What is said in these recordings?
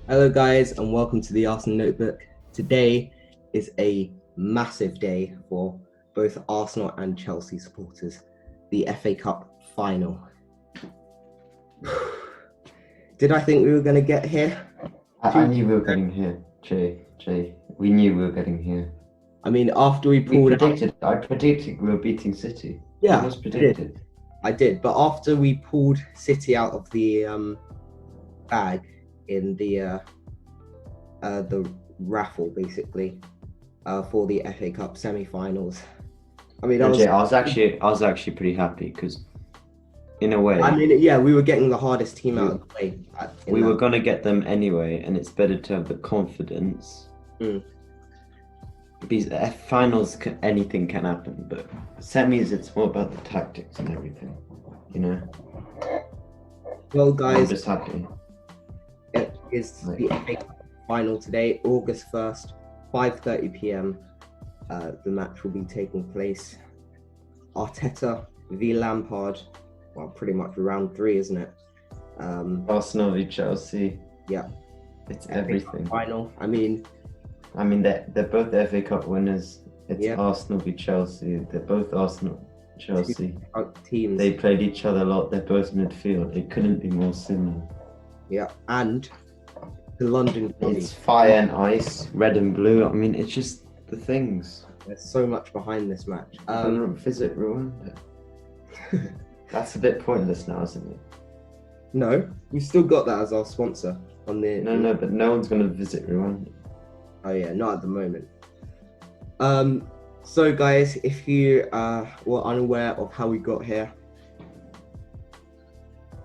Hello, guys, and welcome to the Arsenal Notebook. Today is a massive day for both Arsenal and Chelsea supporters. The FA Cup final. Did I think we were going to get here? I knew we were getting here, Jay. We knew we were getting here. I mean, after we pulled I predicted we were beating City. Yeah, it was predicted. I did, but after we pulled City out of the bag in the raffle, basically, for the FA Cup semi-finals. I mean, I was actually pretty happy because, in a way, we were getting the hardest team out of the way. We were gonna get them anyway, and it's better to have the confidence. These finals, anything can happen, but semis, it's more about the tactics and everything, you know. Well, guys, I'm just happy. It is the FA Cup final today, August 1st, 5:30 p.m. The match will be taking place. Arteta v Lampard. Well, pretty much round 3, isn't it? Arsenal v Chelsea. Yeah, it's FA everything. Cup final. I mean, they're both FA Cup winners. It's Arsenal v Chelsea. They're both Arsenal, Chelsea teams. They played each other a lot. They're both midfield. It couldn't be more similar. Yeah, and the London. It's fire and ice, red and blue. I mean, it's just the things. There's so much behind this match. Visit Rwanda. That's a bit pointless now, isn't it? No, we've still got that as our sponsor on the. No, but no one's going to visit Rwanda. Oh yeah, not at the moment. So guys, if you were unaware of how we got here,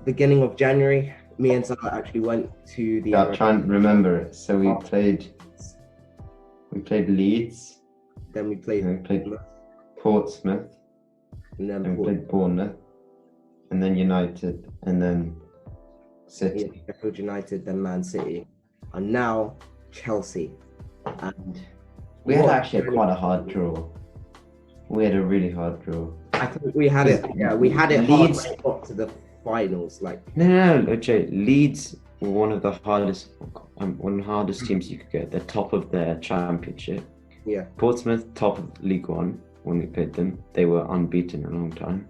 beginning of January, me and Salah actually went to the. Yeah, try and remember it. So we played Leeds. Then we played Portsmouth. And then we played Bournemouth. And then United. And then City. Yeah, Sheffield United, then Man City. And now Chelsea. And we had actually quite a hard draw. We had a really hard draw. I think we had it. Yeah, we had it. Leeds got to the finals. No, Jay. Leeds were one of the hardest teams you could get. They're top of their championship. Yeah. Portsmouth, top of League One when we played them. They were unbeaten a long time.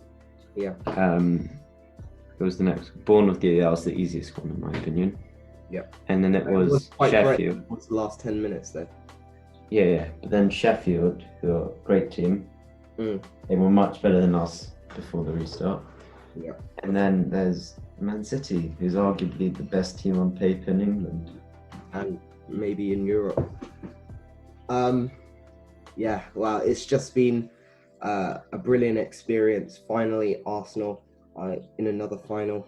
Yeah. It was the next Bournemouth. That was the easiest one in my opinion. Yeah. And then it was Sheffield. It was the last 10 minutes though. Yeah. But then Sheffield, who are a great team. They were much better than us before the restart. Yeah. And then there's Man City, who's arguably the best team on paper in England. And maybe in Europe. Yeah, well, it's just been a brilliant experience. Finally, Arsenal in another final.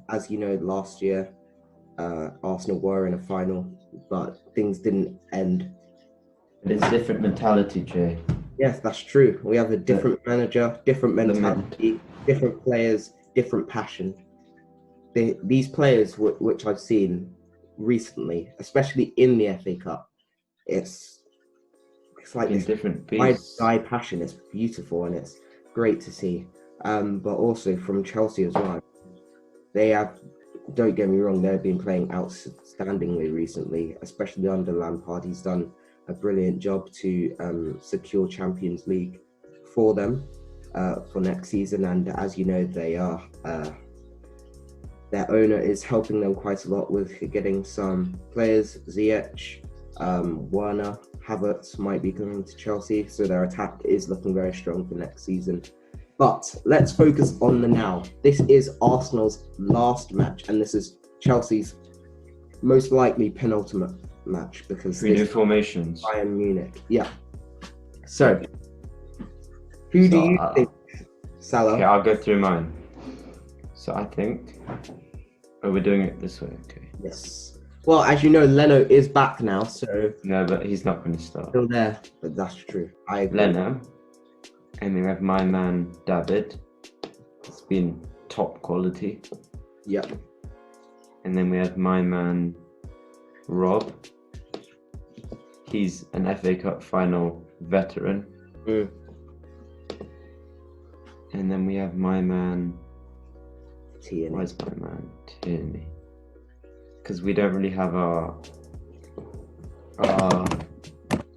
As you know, last year, Arsenal were in a final, but things didn't end. But it's a different mentality, Jay. Yes, that's true. We have a different manager, different mentality, different players, different passion. These players, which I've seen recently, especially in the FA Cup, it's like this different guy passion. It's beautiful and it's great to see. But also from Chelsea as well. They have, don't get me wrong, they've been playing outstandingly recently, especially under Lampard. He's done a brilliant job to secure Champions League for them for next season. And as you know, they are their owner is helping them quite a lot with getting some players. Ziyech, Werner, Havertz might be coming to Chelsea, so their attack is looking very strong for next season. But let's focus on the now. This is Arsenal's last match, and this is Chelsea's most likely penultimate match because we do formations. Bayern Munich. Yeah. So, who do you think, Salah? Okay, I'll go through mine. So I think, we're doing it this way. Okay. Yes. Well, as you know, Leno is back now, so no, but he's not going to start. Still there, but that's true. I agree. Leno, and we have my man David. It's been top quality. Yep. And then we have my man Rob. He's an FA Cup final veteran. And then we have my man. Tierney. Where's my man? Tierney. because we don't really have our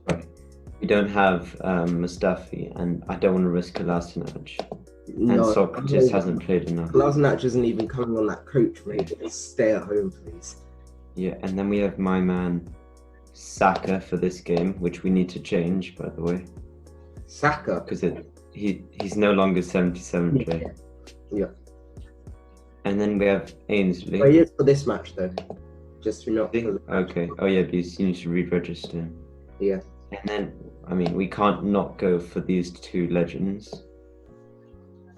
sorry, we don't have Mustafi, and I don't want to risk Kolasinac. And No, Socrates hasn't played enough. Kolasinac isn't even coming on that coach, mate. Stay at home, please. Yeah, and then we have my man Saka for this game, which we need to change, by the way, Saka. because he's no longer 77J. Yeah. And then we have Ainsley. Well, he is for this match, though. Just for not. Okay. Oh yeah, because you need to re-register him. Yeah. And then, I mean, we can't not go for these two legends.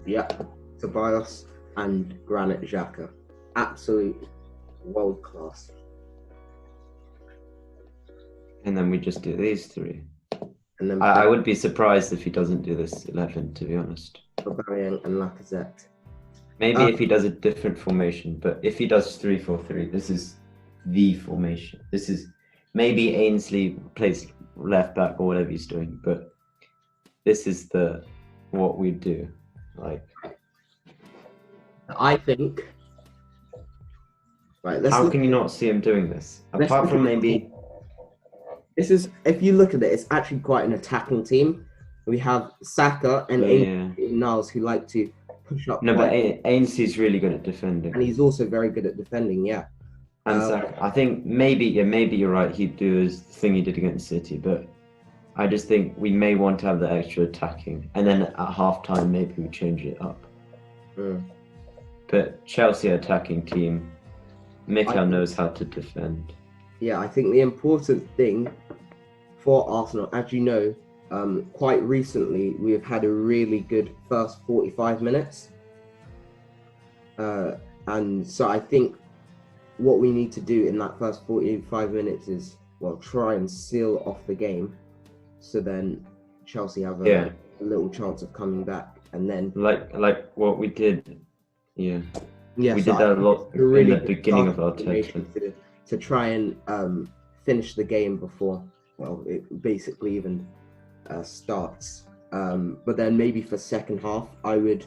Yeah. Tobias and Granit Xhaka. Absolute world class. And then we just do these three. And then I would be surprised if he doesn't do this 11, to be honest. Aubameyang and Lacazette. Maybe if he does a different formation, but if he does 3-4-3, this is the formation. This is maybe Ainsley plays left back or whatever he's doing, but this is what we do. Like, I think. Right. How can you not see him doing this? Apart from maybe. This is, if you look at it, it's actually quite an attacking team. We have Saka and Niles who like to push up. No, but Ainsley's really good at defending, and he's also very good at defending. Yeah. And Saka, I think maybe you're right. He'd do his thing he did against City, but I just think we may want to have the extra attacking, and then at halftime maybe we change it up. But Chelsea attacking team, Mikel knows how to defend. Yeah, I think the important thing for Arsenal, as you know, quite recently we have had a really good first 45 minutes. And so I think what we need to do in that first 45 minutes is, well, try and seal off the game. So then Chelsea have a little chance of coming back. And then like what we did. Yeah. Yeah, we did that a lot in the beginning of our session. To try and finish the game before, well, it basically even starts. But then maybe for second half, I would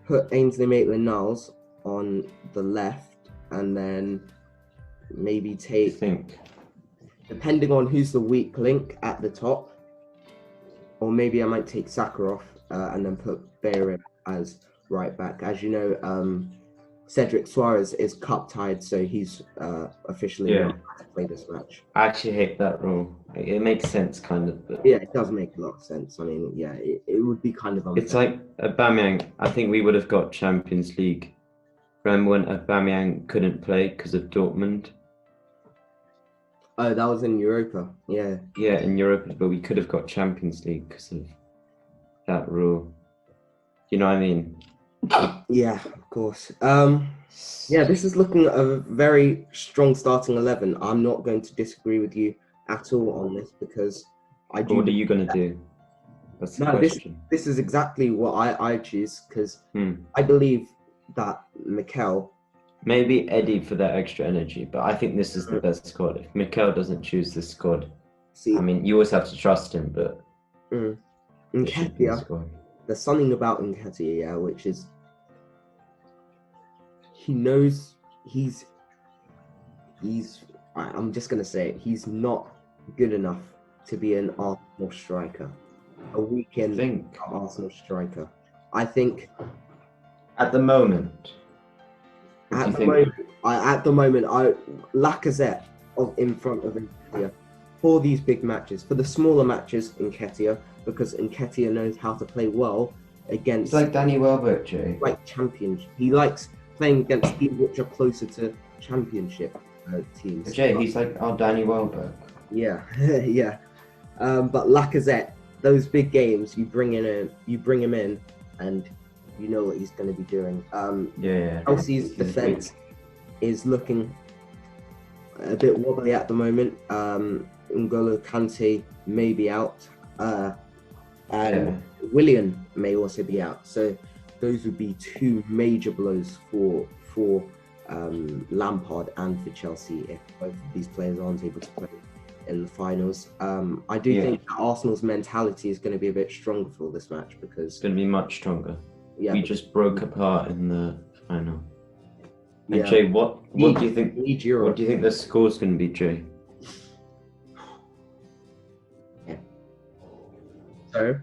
put Ainsley Maitland-Niles on the left, and then maybe depending on who's the weak link at the top, or maybe I might take Saka off and then put Bellerin as right back. As you know, Cedric Suarez is cup tied, so he's officially not to play this match. I actually hate that rule. It makes sense, kind of. But yeah, it does make a lot of sense. I mean, yeah, it would be kind of unfair. It's like Aubameyang. I think we would have got Champions League. Remember when Aubameyang couldn't play because of Dortmund? Oh, that was in Europa. Yeah. Yeah, in Europa, but we could have got Champions League because of that rule. You know what I mean? Yeah, of course. Yeah, this is looking at a very strong starting 11. I'm not going to disagree with you at all on this because I do. What are you going to do? That's the question. This is exactly what I choose because I believe that Mikel. Maybe Eddie for that extra energy, but I think this is the best squad. If Mikel doesn't choose this squad, I mean, you always have to trust him, but Nketiah, there's something about Nketiah, yeah, which is he knows I'm just gonna say it, he's not good enough to be an Arsenal striker, a weekend Arsenal striker. I think at the moment. At the moment, Lacazette in front of Nketiah for these big matches. For the smaller matches, Nketiah, because Nketiah knows how to play well against. It's like Danny Welbeck, Jay. Like championship, he likes playing against teams which are closer to championship teams. Jay, he's like our Danny Welbeck. Yeah, yeah. But Lacazette, those big games, you bring him in, and you know what he's going to be doing. Chelsea's defense is looking a bit wobbly at the moment. N'Golo Kante may be out, and Willian may also be out. So those would be two major blows for Lampard and for Chelsea if both of these players aren't able to play in the finals. I do think that Arsenal's mentality is going to be a bit stronger for this match because it's going to be much stronger. Yeah, we just broke apart in the I know. And Yeah. Jay, what do you think? Need Giroud. What do you think the score's going to be, Jay? So,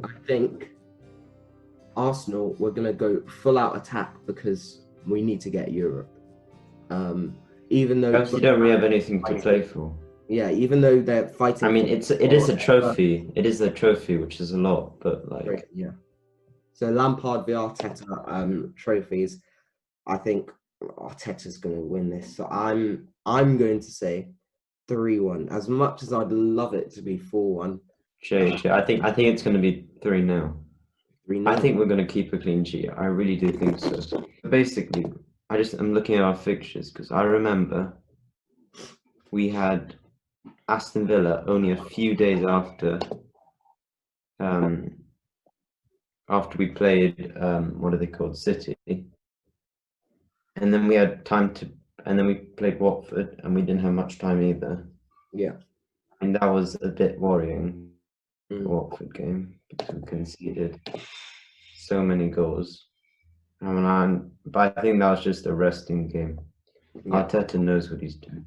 I think Arsenal, we're going to go full out attack because we need to get Europe. Even though Chelsea don't really have anything to play for. Yeah, even though they're fighting. I mean, it is a trophy. It is a trophy, which is a lot, but like. Yeah. So Lampard v Arteta trophies. I think Arteta's going to win this. So I'm going to say 3-1. As much as I'd love it to be 4-1. Jay, I think it's going to be 3-0. 3-0. I think we're going to keep a clean sheet. I really do think so. Basically, I'm looking at our fixtures because I remember we had Aston Villa only a few days after we played what are they called, City, and then we had time to, and then we played Watford and we didn't have much time either. Yeah, and that was a bit worrying. The Watford game because we conceded so many goals. But I think that was just a resting game. Yeah. Arteta knows what he's doing.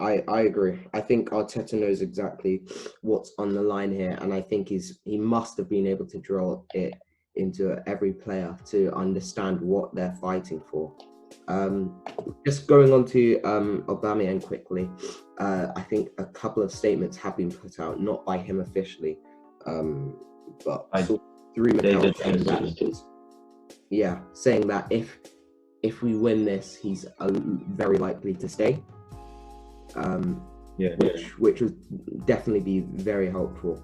I agree. I think Arteta knows exactly what's on the line here, and I think he must have been able to draw it into every player to understand what they're fighting for. Just going on to Aubameyang quickly, I think a couple of statements have been put out, not by him officially, but through Mikel, saying that if we win this, he's very likely to stay. Which would definitely be very helpful.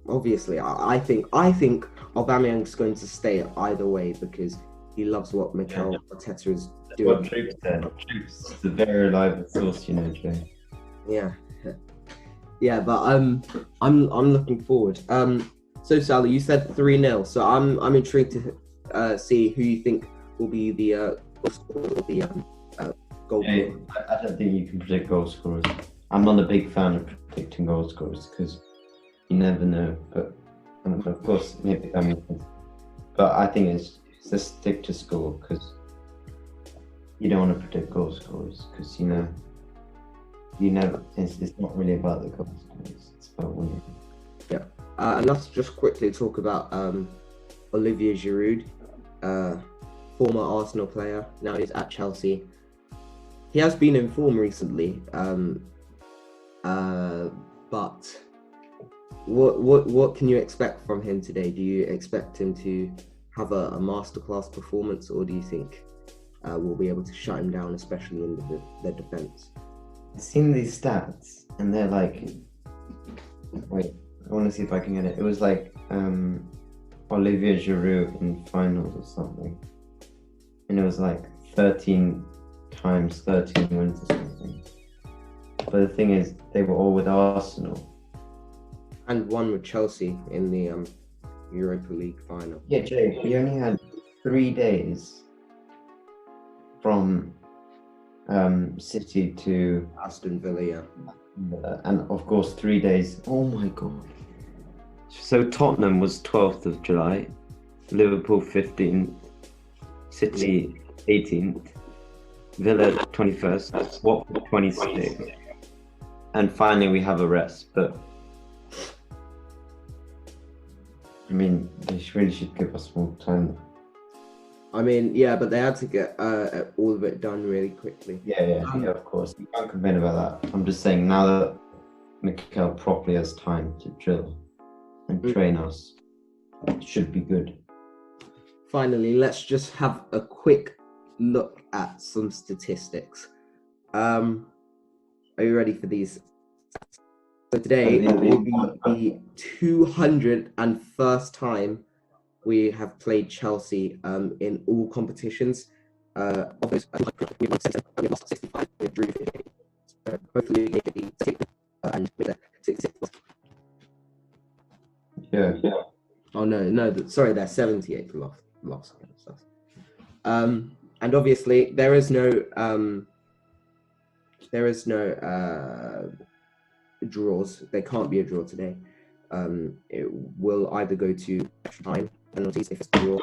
Obviously, I think Aubameyang's going to stay either way because he loves what Mikel Arteta is doing. What Troops said. Troops, the very reliable source, Jay. Yeah, but I'm looking forward. So Sally, you said 3-0, so I'm intrigued to see who you think will be the goal. Yeah, I don't think you can predict goal scorers. I'm not a big fan of predicting goal scorers because you never know. But of course, maybe that makes sense. But I think it's just stick to score because you don't want to predict goal scorers because you never. It's not really about the goal scorers. It's about winning. Yeah, and let's just quickly talk about Olivia Giroud, former Arsenal player. Now he's at Chelsea. He has been in form recently, but what can you expect from him today? Do you expect him to have a masterclass performance, or do you think we'll be able to shut him down, especially in the defense? I've seen these stats, and they're like, wait, I want to see if I can get it. It was like Olivia Giroud in finals or something, and it was like 13 times 13 wins or something. But the thing is, they were all with Arsenal. And one with Chelsea in the Europa League final. Yeah, Jay, we only had 3 days from City to Aston Villa, and of course 3 days. Oh my god. So Tottenham was 12th of July, Liverpool 15th, City 18th, Villa 21st, Watford 26th, and finally we have a rest. But I mean, they really should give us more time. I mean, yeah, but they had to get all of it done really quickly. Yeah, of course. You can't complain about that. I'm just saying, now that Mikel properly has time to drill and train us, it should be good. Finally, let's just have a quick look at some statistics. Are you ready for these? So today will be the 201st time we have played Chelsea in all competitions. Of those, we lost 65. We drew 58. So hopefully we get the 6th and with the 66th. Yeah. Oh no, sorry, they're 78th loss. And obviously there is no draws. There can't be a draw today. It will either go to extra time penalties if it's a draw,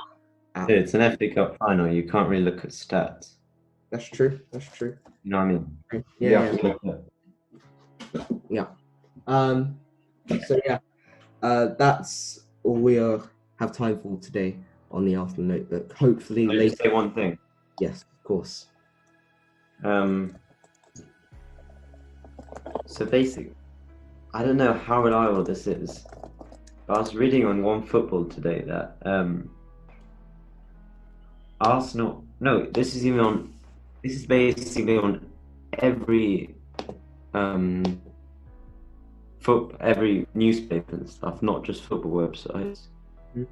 It's an FA Cup final. You can't really look at stats. That's true. That's true. You know what I mean? You Yeah. have to look at- Yeah. So yeah, that's all we have time for today on the Arsenal Notebook. Hopefully Can I later. just say one thing? Yes, of course. So basically, I don't know how reliable this is, but I was reading on One Football today that Arsenal. No, this is basically on every every newspaper and stuff, not just football websites. Mhm.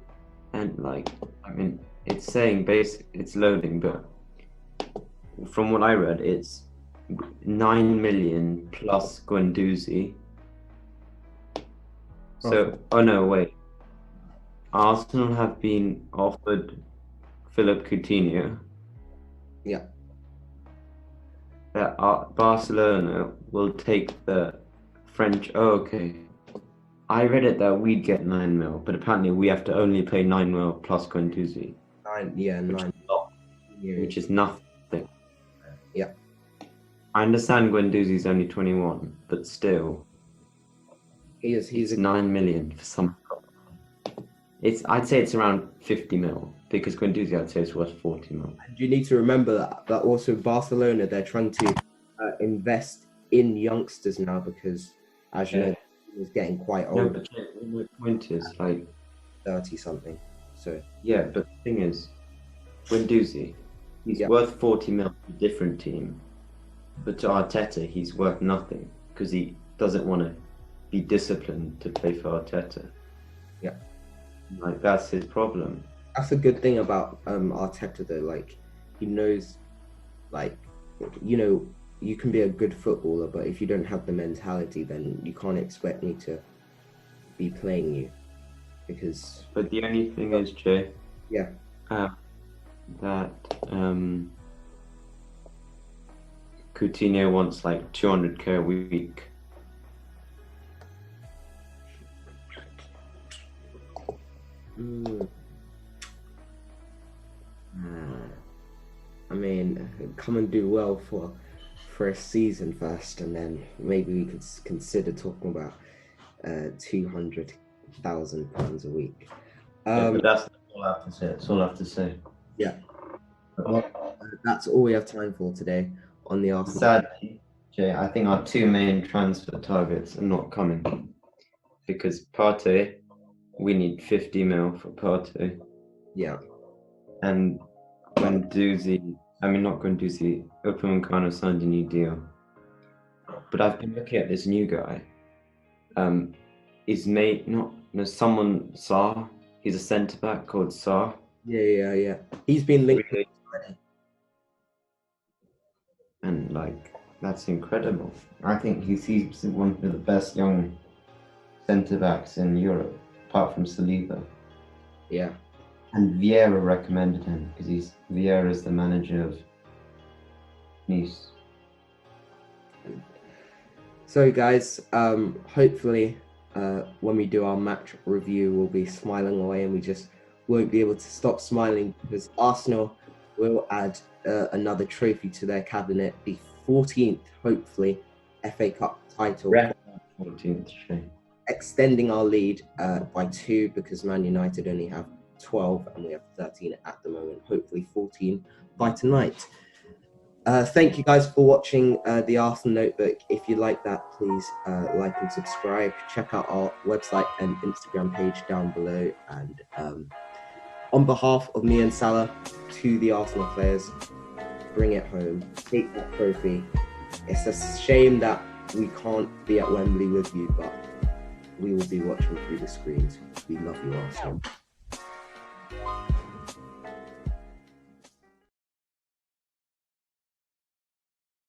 And like, I mean, it's saying it's loading, but from what I read, it's 9 million plus Guendouzi. So, oh no, wait. Arsenal have been offered Philip Coutinho. Yeah. That Barcelona will take the French. Oh, okay. I read it that we'd get 9 mil, but apparently we have to only pay 9 mil plus Guendouzi. 9. Yeah, 9. Which is nothing. Yeah. I understand Guendouzi's only 21, but still, He's 9 million for some. I'd say it's around 50 mil because Guendouzi, I'd say, is worth 40 mil. And you need to remember that also Barcelona, they're trying to invest in youngsters now because, as you know, he's getting quite No, old. but my point is, like, 30 something. So yeah, but the thing is, Guendouzi, he's worth 40 mil to a different team, but to Arteta, he's worth nothing because he doesn't want to be disciplined to play for Arteta. Yeah. Like, that's his problem. That's a good thing about Arteta though. Like, he knows, like, you know, you can be a good footballer, but if you don't have the mentality, then you can't expect me to be playing you. Because. But the only thing is, Jay. Yeah. That Coutinho wants like 200k a week. I mean, come and do well for a season first, and then maybe we could consider talking about £200,000 a week. But that's all I have to say. That's all I have to say. Yeah. Well, that's all we have time for today on the Arsenal. Sadly, Jay, I think our two main transfer targets are not coming because Partey, we need 50 mil for Partey. Yeah. And Guendouzi, Upamecano signed a new deal. But I've been looking at this new guy. Someone Sarr. He's a centre back called Sarr. Yeah. He's been linked. Really? And like, that's incredible. I think he's one of the best young centre backs in Europe, apart from Saliba. Yeah. And Vieira recommended him because Vieira is the manager of Nice. So guys, hopefully when we do our match review, we'll be smiling away and we just won't be able to stop smiling because Arsenal will add another trophy to their cabinet, the 14th, hopefully, FA Cup title. 14th, extending our lead by 2 because Man United only have 12 and we have 13 at the moment, hopefully 14 by tonight. Thank you guys for watching the Arsenal Notebook. If you like that, please like and subscribe. Check out our website and Instagram page down below. And on behalf of me and Salah, to the Arsenal players, bring it home. Take that trophy. It's a shame that we can't be at Wembley with you, but we will be watching through the screens. We love you, Arsenal.